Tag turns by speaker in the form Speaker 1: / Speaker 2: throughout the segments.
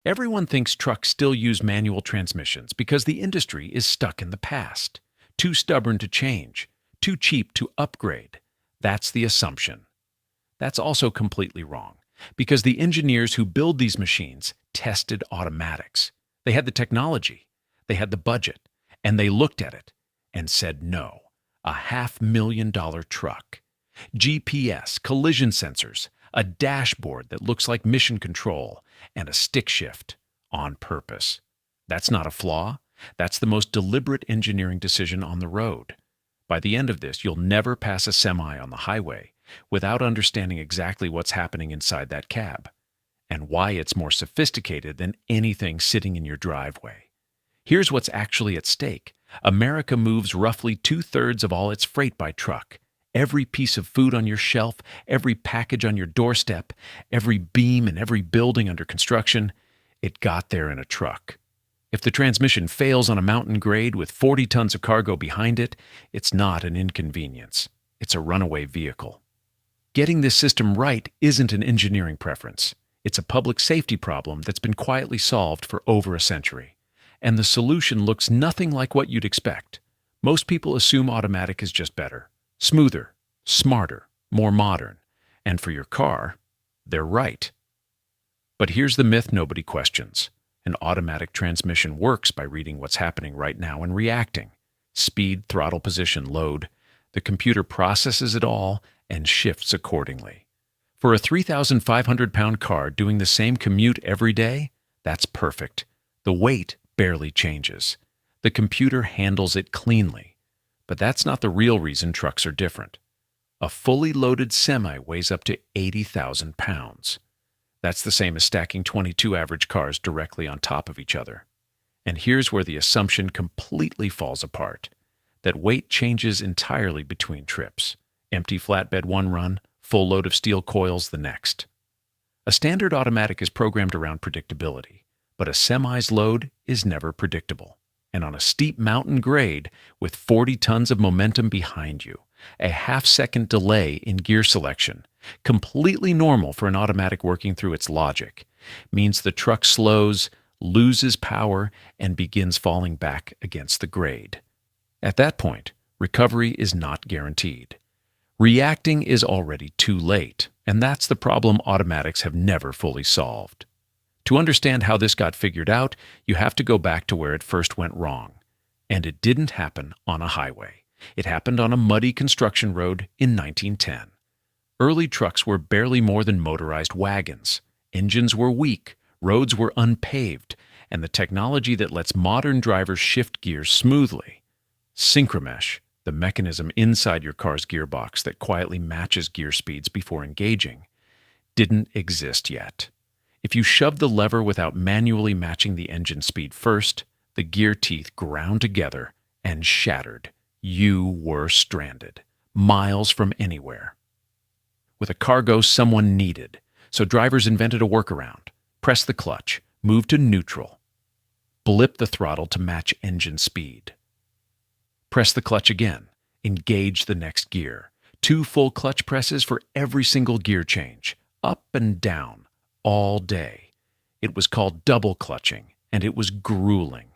Speaker 1: Everyone thinks trucks still use manual transmissions because the industry is stuck in the past, too stubborn to change, too cheap to upgrade. That's the assumption. That's also completely wrong, because the engineers who build these machines tested automatics. They had the technology, they had the budget, and they looked at it and said no. A $500,000 truck. GPS, collision sensors, a dashboard that looks like mission control, and a stick shift on purpose. That's not a flaw. That's the most deliberate engineering decision on the road. By the end of this, you'll never pass a semi on the highway without understanding exactly what's happening inside that cab and why it's more sophisticated than anything sitting in your driveway. Here's what's actually at stake. America moves roughly 2/3 of all its freight by truck. Every piece of food on your shelf, every package on your doorstep, every beam and every building under construction, it got there in a truck. If the transmission fails on a mountain grade with 40 tons of cargo behind it, it's not an inconvenience. It's a runaway vehicle. Getting this system right isn't an engineering preference. It's a public safety problem that's been quietly solved for over a century. And the solution looks nothing like what you'd expect. Most people assume automatic is just better, smoother, smarter, more modern. And for your car, they're right. But here's the myth nobody questions. An automatic transmission works by reading what's happening right now and reacting. Speed, throttle position, load. The computer processes it all and shifts accordingly. For a 3,500-pound car doing the same commute every day, that's perfect. The weight barely changes. The computer handles it cleanly. But that's not the real reason trucks are different. A fully loaded semi weighs up to 80,000 pounds. That's the same as stacking 22 average cars directly on top of each other. And here's where the assumption completely falls apart, that weight changes entirely between trips. Empty flatbed one run, full load of steel coils the next. A standard automatic is programmed around predictability, but a semi's load is never predictable. And on a steep mountain grade with 40 tons of momentum behind you, a half-second delay in gear selection, completely normal for an automatic working through its logic, means the truck slows, loses power, and begins falling back against the grade. At that point, recovery is not guaranteed. Reacting is already too late, and that's the problem automatics have never fully solved. To understand how this got figured out, you have to go back to where it first went wrong. And it didn't happen on a highway. It happened on a muddy construction road in 1910. Early trucks were barely more than motorized wagons. Engines were weak, roads were unpaved, and the technology that lets modern drivers shift gears smoothly, synchromesh, the mechanism inside your car's gearbox that quietly matches gear speeds before engaging, didn't exist yet. If you shoved the lever without manually matching the engine speed first, the gear teeth ground together and shattered. You were stranded, miles from anywhere. With a cargo someone needed, so drivers invented a workaround. Press the clutch, move to neutral, blip the throttle to match engine speed. Press the clutch again, engage the next gear. 2 full clutch presses for every single gear change, up and down, all day. It was called double clutching, and it was grueling.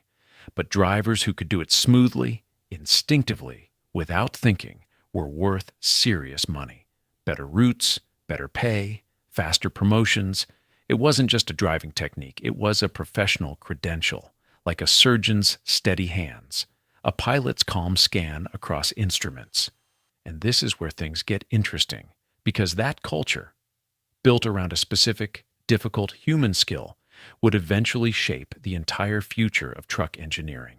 Speaker 1: But drivers who could do it smoothly, instinctively, without thinking, were worth serious money. Better routes, better pay, faster promotions. It wasn't just a driving technique, it was a professional credential, like a surgeon's steady hands, a pilot's calm scan across instruments. And this is where things get interesting, because that culture, built around a specific, difficult human skill, would eventually shape the entire future of truck engineering.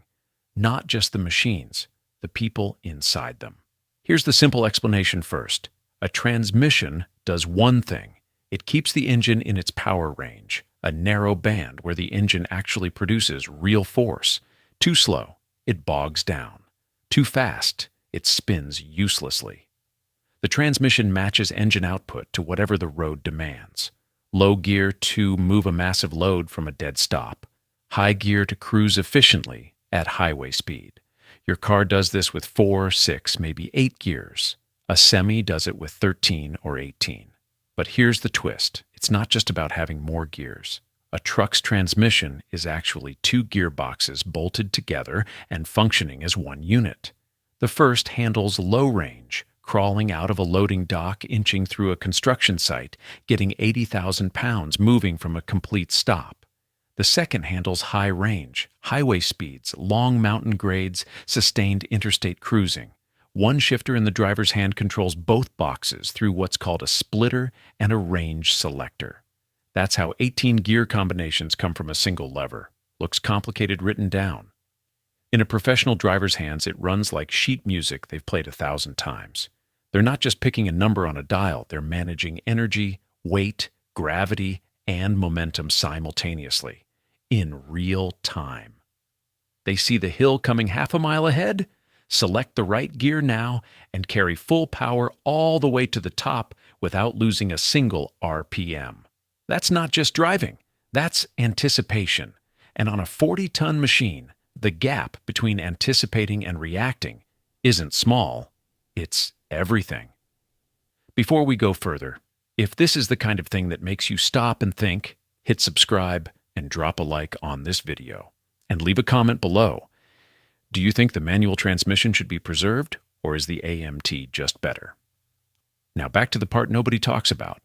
Speaker 1: Not just the machines, the people inside them. Here's the simple explanation first. A transmission does one thing. It keeps the engine in its power range, a narrow band where the engine actually produces real force. Too slow, it bogs down. Too fast, it spins uselessly. The transmission matches engine output to whatever the road demands. Low gear to move a massive load from a dead stop. High gear to cruise efficiently at highway speed. Your car does this with 4, 6, maybe 8 gears. A semi does it with 13 or 18. But here's the twist. It's not just about having more gears. A truck's transmission is actually two gearboxes bolted together and functioning as one unit. The first handles low range, crawling out of a loading dock, inching through a construction site, getting 80,000 pounds moving from a complete stop. The second handles high range, highway speeds, long mountain grades, sustained interstate cruising. One shifter in the driver's hand controls both boxes through what's called a splitter and a range selector. That's how 18 gear combinations come from a single lever. Looks complicated written down. In a professional driver's hands, it runs like sheet music they've played 1,000 times. They're not just picking a number on a dial, they're managing energy, weight, gravity, and momentum simultaneously, in real time. They see the hill coming half a mile ahead, select the right gear now, and carry full power all the way to the top without losing a single RPM. That's not just driving, that's anticipation. And on a 40-ton machine, the gap between anticipating and reacting isn't small, it's everything. Before we go further, if this is the kind of thing that makes you stop and think, hit subscribe and drop a like on this video. And leave a comment below. Do you think the manual transmission should be preserved, or is the AMT just better? Now back to the part nobody talks about.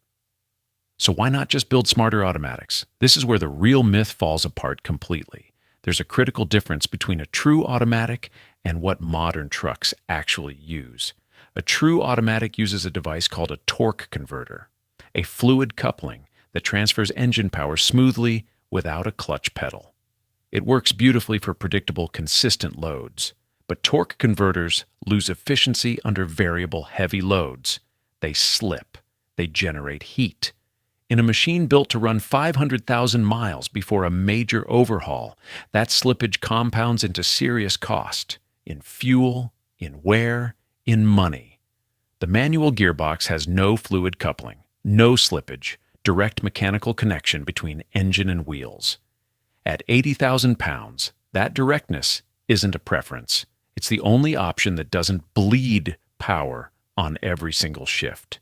Speaker 1: So why not just build smarter automatics? This is where the real myth falls apart completely. There's a critical difference between a true automatic and what modern trucks actually use. A true automatic uses a device called a torque converter, a fluid coupling that transfers engine power smoothly without a clutch pedal. It works beautifully for predictable, consistent loads, but torque converters lose efficiency under variable, heavy loads. They slip. They generate heat. In a machine built to run 500,000 miles before a major overhaul, that slippage compounds into serious cost, in fuel, in wear, in money. The manual gearbox has no fluid coupling, no slippage, direct mechanical connection between engine and wheels. At 80,000 pounds, that directness isn't a preference. It's the only option that doesn't bleed power on every single shift.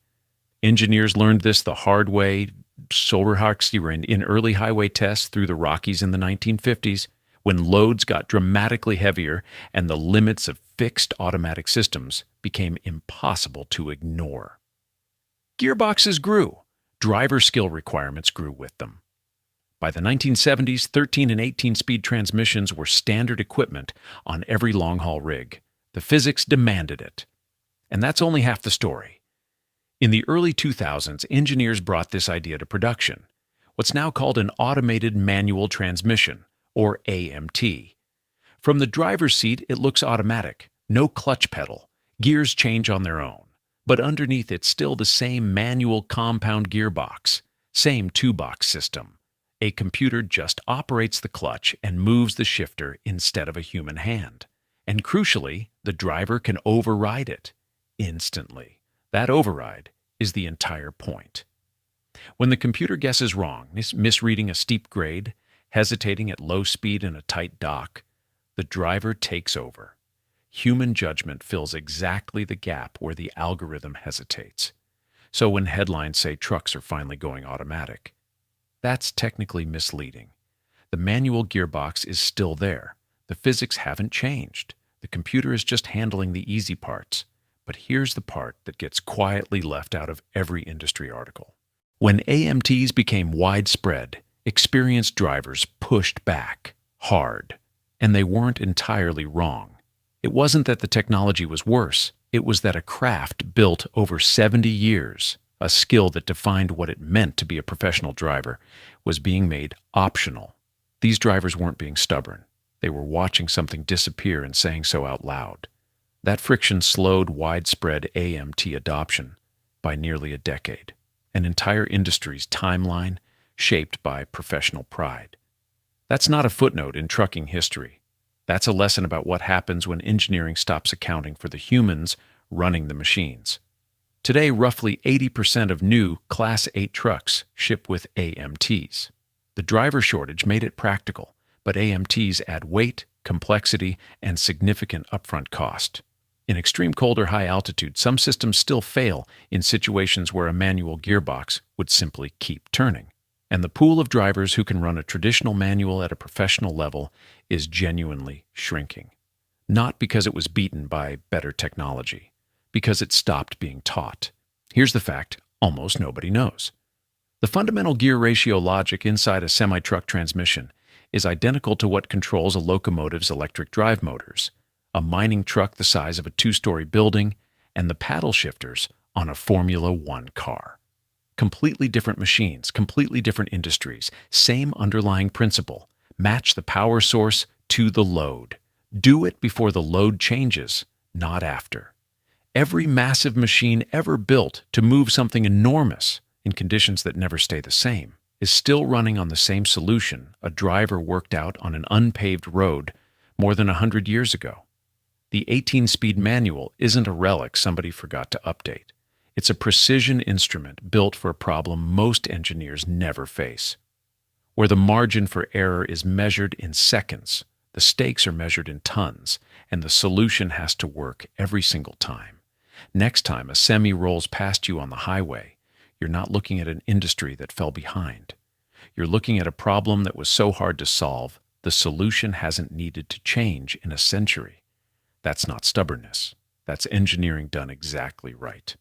Speaker 1: Engineers learned this the hard way, in early highway tests through the Rockies in the 1950s, when loads got dramatically heavier and the limits of fixed automatic systems became impossible to ignore. Gearboxes grew. Driver skill requirements grew with them. By the 1970s, 13 and 18-speed transmissions were standard equipment on every long-haul rig. The physics demanded it. And that's only half the story. In the early 2000s, engineers brought this idea to production, what's now called an automated manual transmission, or AMT. From the driver's seat, it looks automatic, no clutch pedal, gears change on their own. But underneath it's still the same manual compound gearbox, same two-box system. A computer just operates the clutch and moves the shifter instead of a human hand. And crucially, the driver can override it instantly. That override is the entire point. When the computer guesses wrong, misreading a steep grade, hesitating at low speed in a tight dock, the driver takes over. Human judgment fills exactly the gap where the algorithm hesitates. So when headlines say trucks are finally going automatic, that's technically misleading. The manual gearbox is still there. The physics haven't changed. The computer is just handling the easy parts. But here's the part that gets quietly left out of every industry article. When AMTs became widespread, experienced drivers pushed back hard, and they weren't entirely wrong. It wasn't that the technology was worse, it was that a craft built over 70 years, a skill that defined what it meant to be a professional driver, was being made optional. These drivers weren't being stubborn. They were watching something disappear and saying so out loud. That friction slowed widespread AMT adoption by nearly a decade, an entire industry's timeline shaped by professional pride. That's not a footnote in trucking history. That's a lesson about what happens when engineering stops accounting for the humans running the machines. Today, roughly 80% of new Class 8 trucks ship with AMTs. The driver shortage made it practical, but AMTs add weight, complexity, and significant upfront cost. In extreme cold or high altitude, some systems still fail in situations where a manual gearbox would simply keep turning. And the pool of drivers who can run a traditional manual at a professional level is genuinely shrinking. Not because it was beaten by better technology, because it stopped being taught. Here's the fact almost nobody knows. The fundamental gear ratio logic inside a semi-truck transmission is identical to what controls a locomotive's electric drive motors, a mining truck the size of a two-story building, and the paddle shifters on a Formula One car. Completely different machines, completely different industries, same underlying principle. Match the power source to the load. Do it before the load changes, not after. Every massive machine ever built to move something enormous in conditions that never stay the same is still running on the same solution a driver worked out on an unpaved road more than 100 years ago. The 18-speed manual isn't a relic somebody forgot to update. It's a precision instrument built for a problem most engineers never face. Where the margin for error is measured in seconds, the stakes are measured in tons, and the solution has to work every single time. Next time a semi rolls past you on the highway, you're not looking at an industry that fell behind. You're looking at a problem that was so hard to solve, the solution hasn't needed to change in a century. That's not stubbornness. That's engineering done exactly right.